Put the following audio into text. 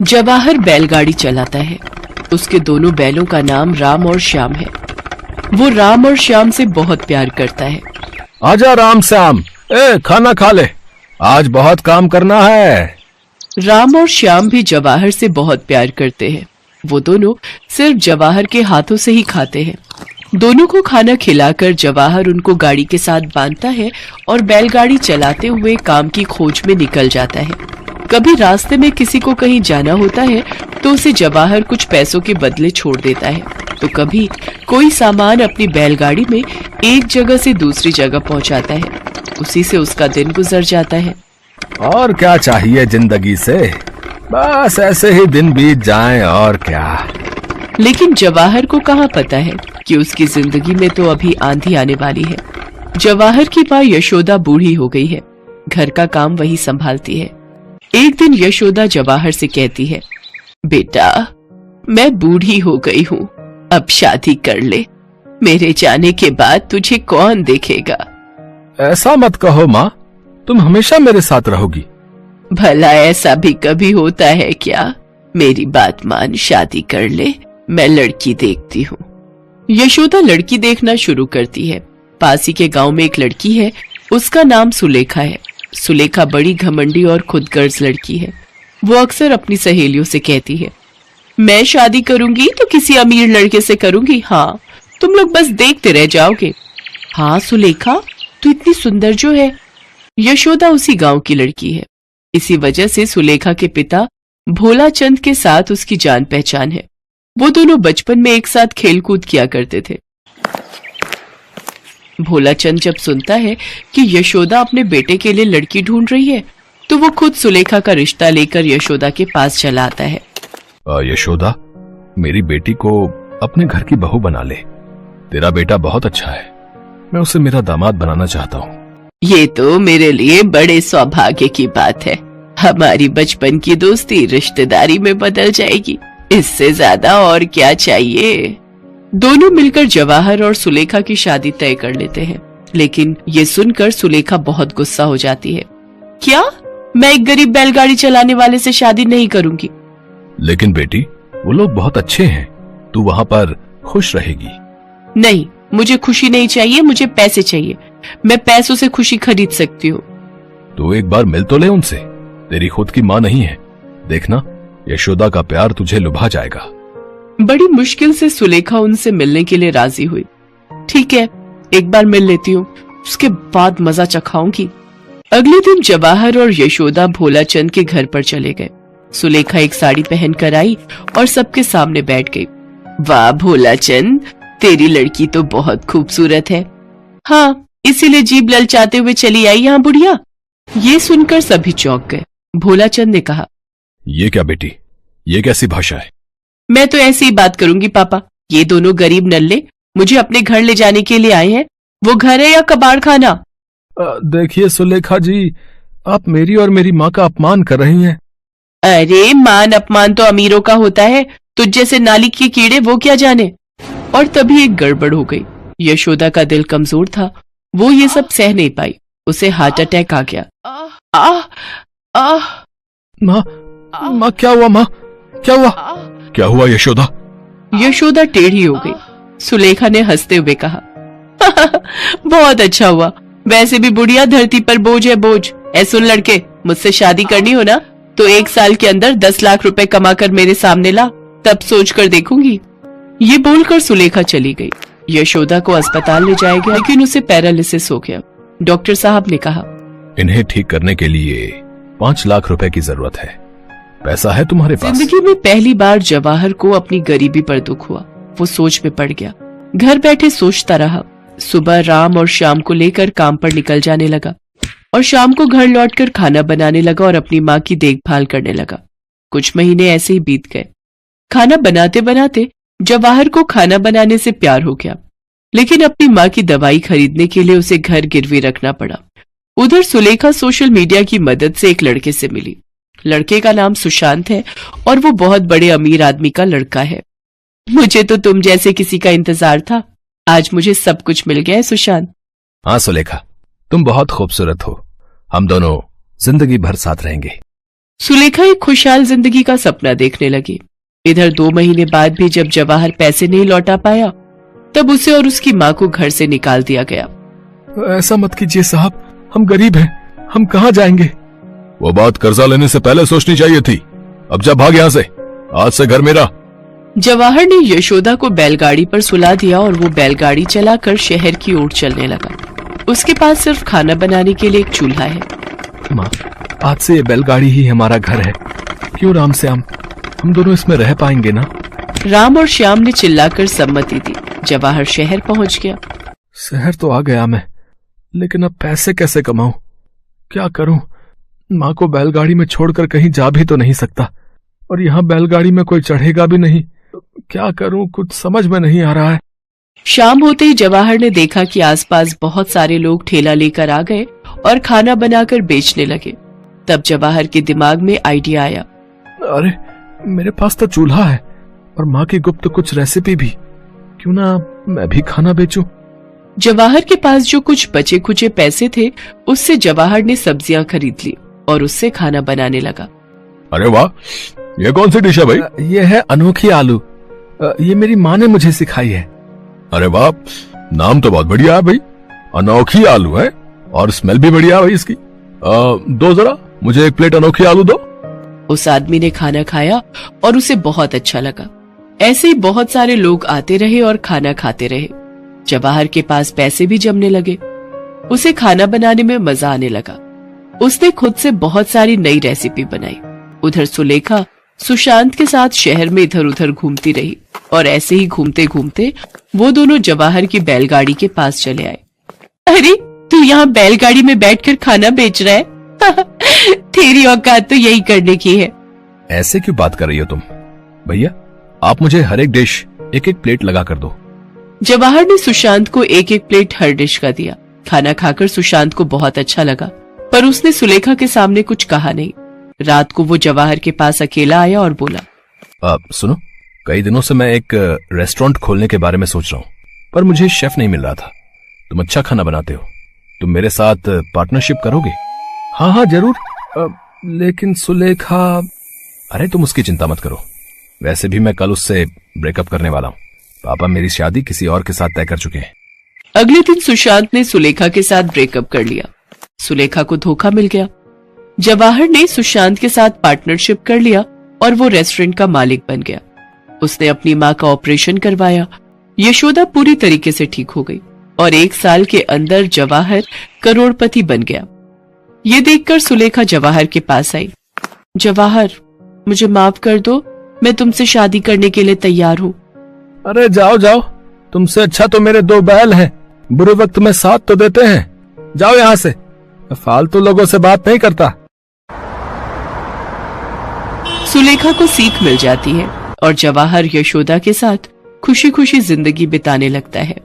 जवाहर बैलगाड़ी चलाता है। उसके दोनों बैलों का नाम राम और श्याम है। वो राम और श्याम से बहुत प्यार करता है। आजा राम श्याम, खाना खा ले, आज बहुत काम करना है। राम और श्याम भी जवाहर से बहुत प्यार करते हैं। वो दोनों सिर्फ जवाहर के हाथों से ही खाते हैं। दोनों को खाना खिलाकर जवाहर उनको गाड़ी के साथ बांधता है और बैलगाड़ी चलाते हुए काम की खोज में निकल जाता है। कभी रास्ते में किसी को कहीं जाना होता है तो उसे जवाहर कुछ पैसों के बदले छोड़ देता है, तो कभी कोई सामान अपनी बैलगाड़ी में एक जगह से दूसरी जगह पहुंचाता है। उसी से उसका दिन गुजर जाता है। और क्या चाहिए जिंदगी से, बस ऐसे ही दिन बीत जाएं, और क्या। लेकिन जवाहर को कहाँ पता है कि उसकी जिंदगी में तो अभी आंधी आने वाली है। जवाहर की माँ यशोदा बूढ़ी हो गई है। घर का काम वही संभालती है। एक दिन यशोदा जवाहर से कहती है, बेटा, मैं बूढ़ी हो गई हूँ, अब शादी कर ले। मेरे जाने के बाद तुझे कौन देखेगा। ऐसा मत कहो माँ, तुम हमेशा मेरे साथ रहोगी। भला ऐसा भी कभी होता है क्या? मेरी बात मान, शादी कर ले, मैं लड़की देखती हूँ। यशोदा लड़की देखना शुरू करती है। पास ही के गांव में एक लड़की है, उसका नाम सुलेखा है। सुलेखा बड़ी घमंडी और खुदगर्ज लड़की है। वो अक्सर अपनी सहेलियों से कहती है, मैं शादी करूंगी तो किसी अमीर लड़के से करूंगी, हाँ तुम लोग बस देखते रह जाओगे। हाँ सुलेखा, तू इतनी सुंदर जो है। यशोदा उसी गांव की लड़की है। इसी वजह से सुलेखा के पिता भोला चंद के साथ उसकी जान पहचान है। वो दोनों बचपन में एक साथ खेल कूद किया करते थे। भोला चंद जब सुनता है कि यशोदा अपने बेटे के लिए लड़की ढूंढ रही है तो वो खुद सुलेखा का रिश्ता लेकर यशोदा के पास चला आता है। यशोदा, मेरी बेटी को अपने घर की बहू बना ले। तेरा बेटा बहुत अच्छा है, मैं उसे मेरा दामाद बनाना चाहता हूँ। ये तो मेरे लिए बड़े सौभाग्य की बात है। हमारी बचपन की दोस्ती रिश्तेदारी में बदल जाएगी, इससे ज्यादा और क्या चाहिए। दोनों मिलकर जवाहर और सुलेखा की शादी तय कर लेते हैं। लेकिन ये सुनकर सुलेखा बहुत गुस्सा हो जाती है। क्या? मैं एक गरीब बैलगाड़ी चलाने वाले से शादी नहीं करूंगी। लेकिन बेटी, वो लोग बहुत अच्छे हैं, तू वहाँ पर खुश रहेगी। नहीं, मुझे खुशी नहीं चाहिए, मुझे पैसे चाहिए। मैं पैसों से खुशी खरीद सकती हूँ। तो एक बार मिल तो ले उनसे, तेरी खुद की माँ नहीं है। देखना, यशोदा का प्यार तुझे लुभा जाएगा। बड़ी मुश्किल से सुलेखा उनसे मिलने के लिए राजी हुई। ठीक है, एक बार मिल लेती हूँ, उसके बाद मजा चखाऊंगी। अगले दिन जवाहर और यशोदा भोला चंद के घर पर चले गए। सुलेखा एक साड़ी पहन कर आई और सबके सामने बैठ गई। वाह भोला चंद, तेरी लड़की तो बहुत खूबसूरत है। हाँ, इसीलिए जीभ ललचाते हुए चली आई यहाँ बुढ़िया। ये सुनकर सभी चौंक गए। भोला चंद ने कहा, ये क्या बेटी, ये कैसी भाषा है? मैं तो ऐसी ही बात करूंगी पापा। ये दोनों गरीब नल्ले मुझे अपने घर ले जाने के लिए आए हैं। वो घर है या कबाड़ खाना? देखिए सुलेखा जी, आप मेरी और मेरी माँ का अपमान कर रही हैं। अरे मान अपमान तो अमीरों का होता है, तुझ जैसे नाली के कीड़े वो क्या जाने। और तभी एक गड़बड़ हो गई। यशोदा का दिल कमजोर था, वो ये सब सह नहीं पाई। उसे हार्ट अटैक आ गया। माँ क्या हुआ? माँ क्या हुआ? क्या हुआ यशोदा? यशोदा टेढ़ी हो गई। सुलेखा ने हंसते हुए कहा, बहुत अच्छा हुआ। वैसे भी बुढ़िया धरती पर बोझ है, बोझ। सुन लड़के, मुझसे शादी करनी हो ना तो 1 साल के अंदर 10 लाख रुपए कमाकर मेरे सामने ला, तब सोच कर देखूंगी। ये बोलकर सुलेखा चली गई। यशोदा को अस्पताल ले जाया गया, लेकिन उसे पैरालिसिस हो गया। डॉक्टर साहब ने कहा, इन्हें ठीक करने के लिए 5 लाख रुपए की जरूरत है। पैसा है तुम्हारे पास? जिंदगी में पहली बार जवाहर को अपनी गरीबी पर दुख हुआ। वो सोच में पड़ गया। घर बैठे सोचता रहा। सुबह राम और श्याम को लेकर काम पर निकल जाने लगा और शाम को घर लौटकर खाना बनाने लगा और अपनी माँ की देखभाल करने लगा। कुछ महीने ऐसे ही बीत गए। खाना बनाते बनाते जवाहर को खाना बनाने से प्यार हो गया, लेकिन अपनी माँ की दवाई खरीदने के लिए उसे घर गिरवी रखना पड़ा। उधर सुलेखा सोशल मीडिया की मदद से एक लड़के से मिली। लड़के का नाम सुशांत है और वो बहुत बड़े अमीर आदमी का लड़का है। मुझे तो तुम जैसे किसी का इंतजार था, आज मुझे सब कुछ मिल गया है सुशांत। हाँ सुलेखा, तुम बहुत खूबसूरत हो। हम दोनों जिंदगी भर साथ रहेंगे। सुलेखा एक खुशहाल जिंदगी का सपना देखने लगी। इधर 2 महीने बाद भी जब जवाहर पैसे नहीं लौटा पाया, तब उसे और उसकी माँ को घर से निकाल दिया गया। ऐसा मत कीजिए साहब, हम गरीब हैं, हम कहाँ जाएंगे? वो बात कर्जा लेने से पहले सोचनी चाहिए थी। अब जा भाग यहाँ से, आज से घर मेरा। जवाहर ने यशोदा को बैलगाड़ी पर सुला दिया और वो बैलगाड़ी चलाकर शहर की ओर चलने लगा। उसके पास सिर्फ खाना बनाने के लिए एक चूल्हा है। माँ, आज से ये बैलगाड़ी ही हमारा घर है। क्यों राम श्याम, हम दोनों इसमें रह पाएंगे ना? राम और श्याम ने चिल्लाकर सम्मति दी। जवाहर शहर पहुंच गया। शहर तो आ गया मैं, लेकिन अब पैसे कैसे कमाऊं? क्या करूं? माँ को बैलगाड़ी में छोड़कर कहीं जा भी तो नहीं सकता, और यहाँ बैलगाड़ी में कोई चढ़ेगा भी नहीं। क्या करूं, कुछ समझ में नहीं आ रहा है। शाम होते ही जवाहर ने देखा कि आसपास बहुत सारे लोग ठेला लेकर आ गए और खाना बनाकर बेचने लगे। तब जवाहर के दिमाग में आइडिया आया। अरे, मेरे पास तो चूल्हा है और माँ की गुप्त कुछ रेसिपी भी, क्यों ना मैं भी खाना बेचूं? जवाहर के पास जो कुछ बचे खुचे पैसे थे, उससे जवाहर ने सब्जियां खरीद ली और उससे खाना बनाने लगा। अरे वाह, ये कौन सी डिश है भाई? ये है अनोखी आलू। ये मेरी माँ ने मुझे सिखाई है। अरे वाह, नाम तो बहुत बढ़िया है भाई। अनोखी आलू है और स्मेल भी बढ़िया है भाई इसकी। दो जरा, मुझे एक प्लेट अनोखी आलू दो। उस आदमी ने खाना खाया और उसे बहुत अच्छा लगा। ऐसे ही बहुत सारे लोग आते रहे और खाना खाते रहे। जवाहर के पास पैसे भी जमने लगे। उसे खाना बनाने में मजा आने लगा। उसने खुद से बहुत सारी नई रेसिपी बनाई। उधर सुलेखा सुशांत के साथ शहर में इधर उधर घूमती रही और ऐसे ही घूमते घूमते वो दोनों जवाहर की बैलगाड़ी के पास चले आए। अरे, तू यहाँ बैलगाड़ी में बैठकर खाना बेच रहा है? तेरी औकात तो यही करने की है। ऐसे क्यों बात कर रही हो तुम? भैया, आप मुझे हर एक डिश एक एक प्लेट लगा कर दो। जवाहर ने सुशांत को एक एक प्लेट हर डिश का दिया। खाना खाकर सुशांत को बहुत अच्छा लगा, पर उसने सुलेखा के सामने कुछ कहा नहीं। रात को वो जवाहर के पास अकेला आया और बोला, सुनो, कई दिनों से मैं एक रेस्टोरेंट खोलने के बारे में सोच रहा हूँ, पर मुझे शेफ नहीं मिल रहा था। तुम अच्छा खाना बनाते हो, तुम मेरे साथ पार्टनरशिप करोगे? हाँ हाँ जरूर, लेकिन सुलेखा। अरे तुम उसकी चिंता मत करो, वैसे भी मैं कल उससे ब्रेकअप करने वाला हूँ। पापा मेरी शादी किसी और के साथ तय कर चुके हैं। अगले दिन सुशांत ने सुलेखा के साथ ब्रेकअप कर लिया। सुलेखा को धोखा मिल गया। जवाहर ने सुशांत के साथ पार्टनरशिप कर लिया और वो रेस्टोरेंट का मालिक बन गया। उसने अपनी माँ का ऑपरेशन करवाया। यशोदा पूरी तरीके से ठीक हो गई और 1 साल के अंदर जवाहर करोड़पति बन गया। ये देखकर सुलेखा जवाहर के पास आई। जवाहर, मुझे माफ कर दो, मैं तुमसे शादी करने के लिए तैयार हूँ। अरे जाओ जाओ, तुमसे अच्छा तो मेरे 2 बैल हैं, बुरे वक्त में साथ तो देते हैं। जाओ यहाँ से, मैं फालतू लोगों से बात नहीं करता। सुलेखा को सीख मिल जाती है और जवाहर यशोदा के साथ खुशी खुशी जिंदगी बिताने लगता है।